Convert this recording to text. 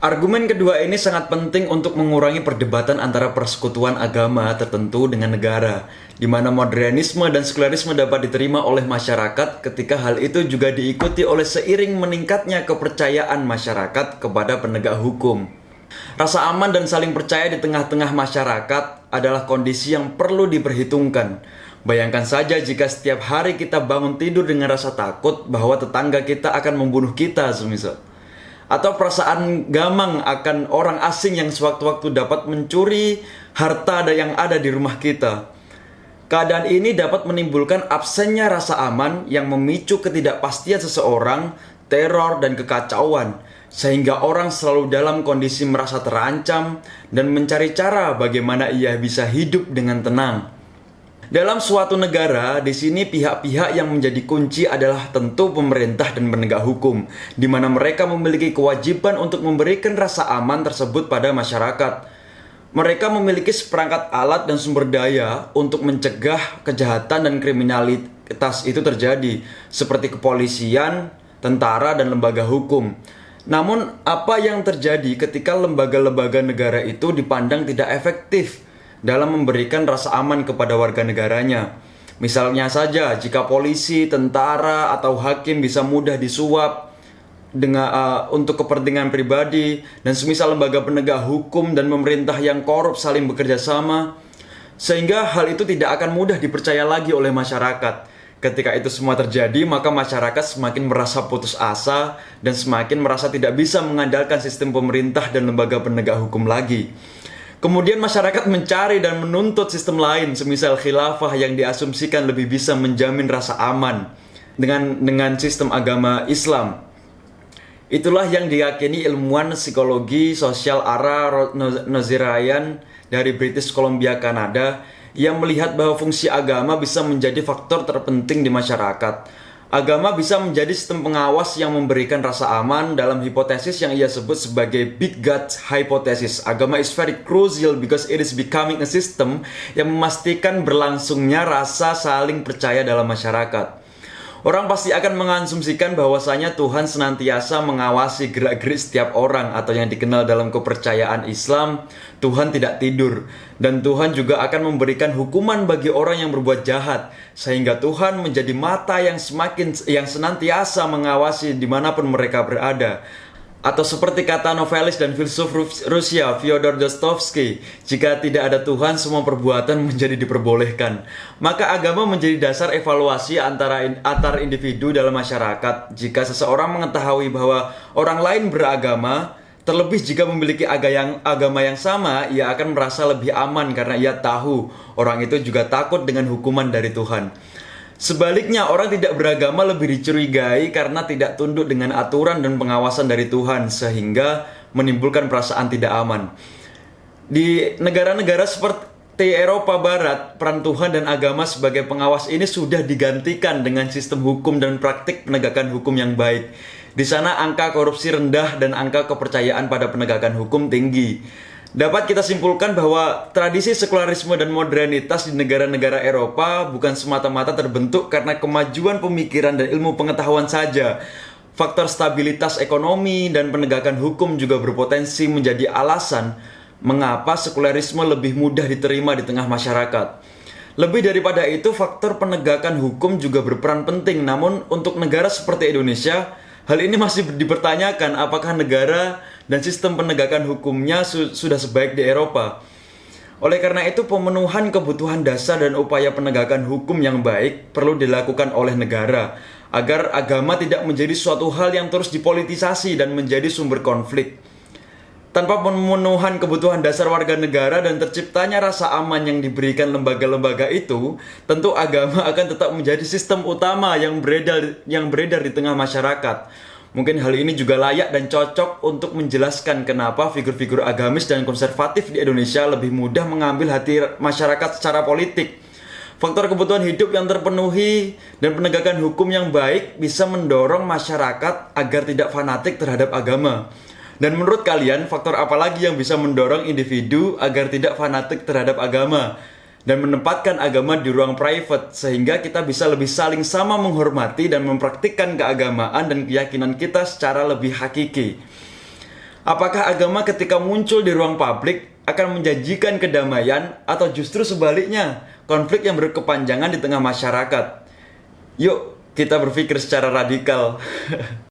Argumen kedua ini sangat penting untuk mengurangi perdebatan antara persekutuan agama tertentu dengan negara, di mana modernisme dan sekularisme dapat diterima oleh masyarakat ketika hal itu juga diikuti oleh seiring meningkatnya kepercayaan masyarakat kepada penegak hukum. Rasa aman dan saling percaya di tengah-tengah masyarakat adalah kondisi yang perlu diperhitungkan. Bayangkan saja jika setiap hari kita bangun tidur dengan rasa takut bahwa tetangga kita akan membunuh kita semisal. Atau perasaan gamang akan orang asing yang sewaktu-waktu dapat mencuri harta yang ada di rumah kita. Keadaan ini dapat menimbulkan absennya rasa aman yang memicu ketidakpastian seseorang, teror, dan kekacauan, sehingga orang selalu dalam kondisi merasa terancam dan mencari cara bagaimana ia bisa hidup dengan tenang. Dalam suatu negara, di sini pihak-pihak yang menjadi kunci adalah tentu pemerintah dan penegak hukum, di mana mereka memiliki kewajiban untuk memberikan rasa aman tersebut pada masyarakat. Mereka memiliki seperangkat alat dan sumber daya untuk mencegah kejahatan dan kriminalitas itu terjadi, seperti kepolisian, tentara, dan lembaga hukum. Namun, apa yang terjadi ketika lembaga-lembaga negara itu dipandang tidak efektif dalam memberikan rasa aman kepada warga negaranya? Misalnya saja, jika polisi, tentara, atau hakim bisa mudah disuap untuk kepentingan pribadi, dan semisal lembaga penegak hukum dan pemerintah yang korup saling bekerja sama, sehingga hal itu tidak akan mudah dipercaya lagi oleh masyarakat. Ketika itu semua terjadi, maka masyarakat semakin merasa putus asa dan semakin merasa tidak bisa mengandalkan sistem pemerintah dan lembaga penegak hukum lagi. Kemudian masyarakat mencari dan menuntut sistem lain, semisal khilafah yang diasumsikan lebih bisa menjamin rasa aman dengan sistem agama Islam. Itulah yang diyakini ilmuwan psikologi sosial Ara Nozirayan dari British Columbia, Kanada, yang melihat bahwa fungsi agama bisa menjadi faktor terpenting di masyarakat. Agama bisa menjadi sistem pengawas yang memberikan rasa aman dalam hipotesis yang ia sebut sebagai Big God Hypothesis. Agama is very crucial because it is becoming a system yang memastikan berlangsungnya rasa saling percaya dalam masyarakat. Orang pasti akan mengasumsikan bahwasanya Tuhan senantiasa mengawasi gerak-gerik setiap orang, atau yang dikenal dalam kepercayaan Islam, Tuhan tidak tidur. Dan Tuhan juga akan memberikan hukuman bagi orang yang berbuat jahat, sehingga Tuhan menjadi mata yang senantiasa mengawasi dimanapun mereka berada. Atau seperti kata novelis dan filsuf Rusia Fyodor Dostoevsky, jika tidak ada Tuhan, semua perbuatan menjadi diperbolehkan. Maka agama menjadi dasar evaluasi antar individu dalam masyarakat. Jika seseorang mengetahui bahwa orang lain beragama, terlebih jika memiliki agama yang sama, ia akan merasa lebih aman karena ia tahu orang itu juga takut dengan hukuman dari Tuhan. Sebaliknya, orang tidak beragama lebih dicurigai karena tidak tunduk dengan aturan dan pengawasan dari Tuhan, sehingga menimbulkan perasaan tidak aman. Di negara-negara seperti Eropa Barat, peran Tuhan dan agama sebagai pengawas ini sudah digantikan dengan sistem hukum dan praktik penegakan hukum yang baik. Di sana angka korupsi rendah dan angka kepercayaan pada penegakan hukum tinggi. Dapat kita simpulkan bahwa tradisi sekularisme dan modernitas di negara-negara Eropa bukan semata-mata terbentuk karena kemajuan pemikiran dan ilmu pengetahuan saja. Faktor stabilitas ekonomi dan penegakan hukum juga berpotensi menjadi alasan mengapa sekularisme lebih mudah diterima di tengah masyarakat. Lebih daripada itu, faktor penegakan hukum juga berperan penting. Namun untuk negara seperti Indonesia, hal ini masih dipertanyakan apakah negara dan sistem penegakan hukumnya sudah sebaik di Eropa. Oleh karena itu, pemenuhan kebutuhan dasar dan upaya penegakan hukum yang baik perlu dilakukan oleh negara, agar agama tidak menjadi suatu hal yang terus dipolitisasi dan menjadi sumber konflik. Tanpa pemenuhan kebutuhan dasar warga negara dan terciptanya rasa aman yang diberikan lembaga-lembaga itu, tentu agama akan tetap menjadi sistem utama yang beredar di tengah masyarakat. Mungkin hal ini juga layak dan cocok untuk menjelaskan kenapa figur-figur agamis dan konservatif di Indonesia lebih mudah mengambil hati masyarakat secara politik. Faktor kebutuhan hidup yang terpenuhi dan penegakan hukum yang baik bisa mendorong masyarakat agar tidak fanatik terhadap agama. Dan menurut kalian, faktor apa lagi yang bisa mendorong individu agar tidak fanatik terhadap agama dan menempatkan agama di ruang private, sehingga kita bisa lebih saling sama menghormati dan mempraktikkan keagamaan dan keyakinan kita secara lebih hakiki? Apakah agama ketika muncul di ruang publik akan menjanjikan kedamaian atau justru sebaliknya, konflik yang berkepanjangan di tengah masyarakat? Yuk, kita berpikir secara radikal.